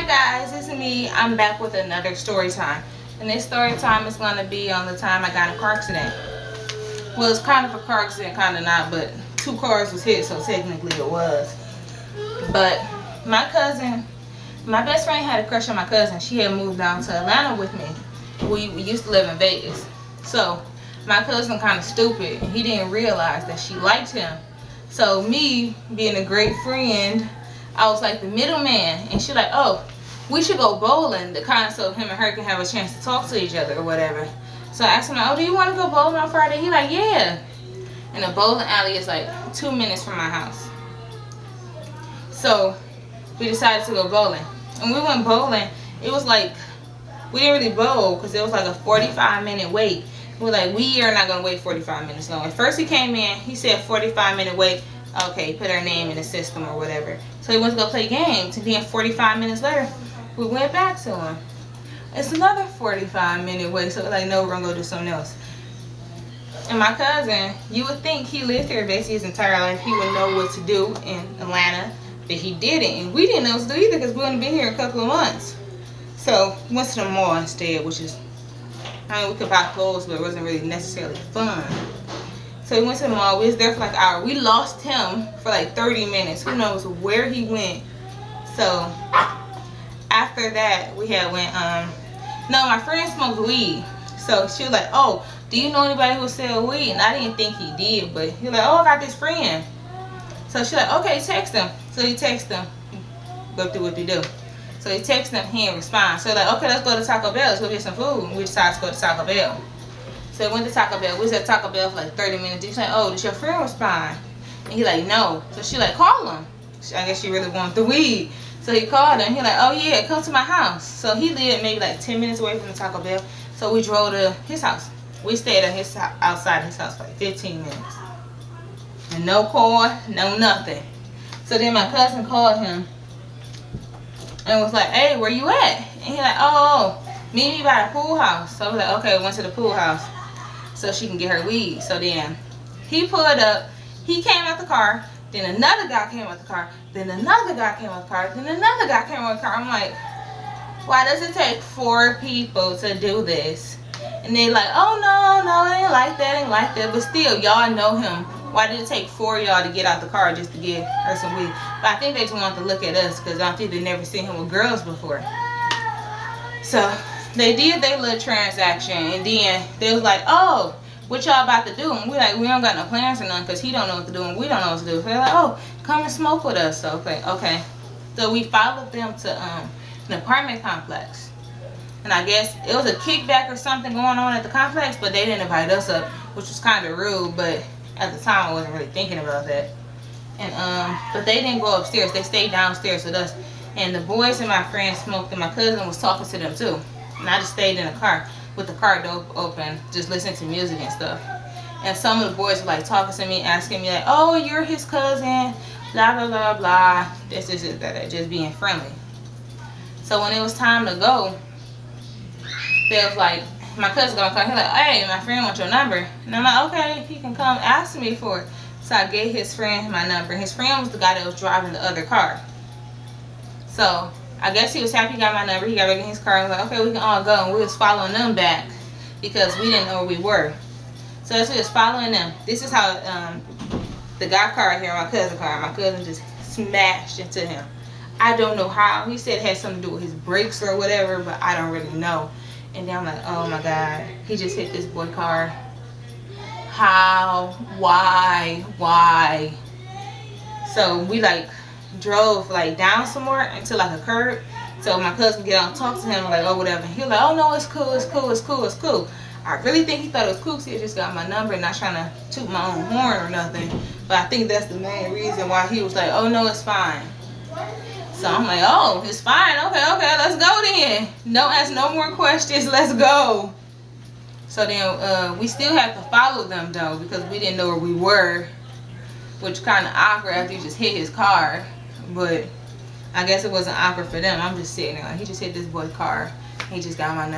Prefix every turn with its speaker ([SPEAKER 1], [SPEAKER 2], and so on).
[SPEAKER 1] Hi guys, it's me. I'm back with another story time. And this story time is going to be on the time I got in a car accident. Well, it's kind of a car accident, kind of not, but 2 cars was hit, so technically it was. But my cousin, my best friend had a crush on my cousin. She had moved down to Atlanta with me. We used to live in Vegas. So my cousin kind of stupid. He didn't realize that she liked him. So me being a great friend, I was like the middleman, and she like, oh, we should go bowling, the kind of so him and her can have a chance to talk to each other or whatever. So I asked him, oh, do you want to go bowling on Friday? He like, yeah. And the bowling alley is like 2 minutes from my house. So we decided to go bowling. And we went bowling. It was like, we didn't really bowl because it was like a 45-minute wait. We're like, we are not going to wait 45 minutes long. At first he came in, he said 45-minute wait. Okay, put our name in the system or whatever. So he went to go play games. And then 45 minutes later, we went back to him. It's another 45-minute wait. So we're like, no, we're going to go do something else. And my cousin, you would think he lived here basically his entire life. He would know what to do in Atlanta. But he didn't. And we didn't know what to do either because we hadn't been here a couple of months. So we went to the mall instead, which is, I mean, we could buy clothes, but it wasn't really necessarily fun. So we went to the mall. We was there for like an hour. We lost him for like 30 minutes. Who knows where he went. So after that, we had went, no, my friend smoked weed. So she was like, oh, do you know anybody who sell weed? And I didn't think he did, but he was like, oh, I got this friend. So she like, okay, text him. So he texted him. Go through what they do. So he texted him, he didn't respond. So like, okay, let's go to Taco Bell. Let's go get some food. And we decided to go to Taco Bell. So we went to Taco Bell. We was at Taco Bell for like 30 minutes. She's like, oh, did your friend respond? And he like, no. So she like, call him. I guess she really wanted the weed. So he called him. He like, oh yeah, come to my house. So he lived maybe like 10 minutes away from the Taco Bell. So we drove to his house. We stayed at his outside his house for like 15 minutes. And no call, no nothing. So then my cousin called him and was like, hey, where you at? And he like, oh, meet me by the pool house. So I was like, okay, we went to the pool house so she can get her weed. So then he pulled up, he came out the car, then another guy came out the car, then another guy came out the car, then another guy came out the car. I'm like, why does it take 4 people to do this? And they like, oh no, it ain't like that, but still, y'all know him. Why did it take 4 of y'all to get out the car just to get her some weed? But I think they just wanted to look at us because I think they never seen him with girls before. So they did their little transaction, and then they was like, oh, what y'all about to do? And we like, we don't got no plans or nothing because he don't know what to do and we don't know what to do. So they're like, oh, come and smoke with us. So okay. So we followed them to an apartment complex. And I guess it was a kickback or something going on at the complex, but they didn't invite us up, which was kind of rude, but at the time I wasn't really thinking about that. And but they didn't go upstairs. They stayed downstairs with us. And the boys and my friend smoked, and my cousin was talking to them too. And I just stayed in the car with the car door open, just listening to music and stuff. And some of the boys were like talking to me, asking me like, oh, you're his cousin, blah, blah, blah, blah. This is that, just being friendly. So when it was time to go, they was like, my cousin gonna come. He's like, hey, my friend wants your number. And I'm like, okay, he can come ask me for it. So I gave his friend my number. His friend was the guy that was driving the other car. So I guess he was happy he got my number. He got back in his car and was like, okay, we can all go. And we was following them back because we didn't know where we were. So as we was following them, this is how the guy car here, my cousin car, my cousin just smashed into him. I don't know how. He said it had something to do with his brakes or whatever, but I don't really know. And then I'm like, oh my God, he just hit this boy car. How? Why? So we like drove like down somewhere into like a curb. So my cousin get out and talk to him like, oh whatever. He was like, oh no, it's cool. I really think he thought it was cool because he just got my number and not trying to toot my own horn or nothing. But I think that's the main reason why he was like, oh no, it's fine. So I'm like, oh, it's fine. Okay, let's go then. Don't ask no more questions. Let's go. So then we still have to follow them though because we didn't know where we were, which kind of awkward after you just hit his car. But I guess it wasn't awkward for them. I'm just sitting there like, he just hit this boy's car. He just got my number.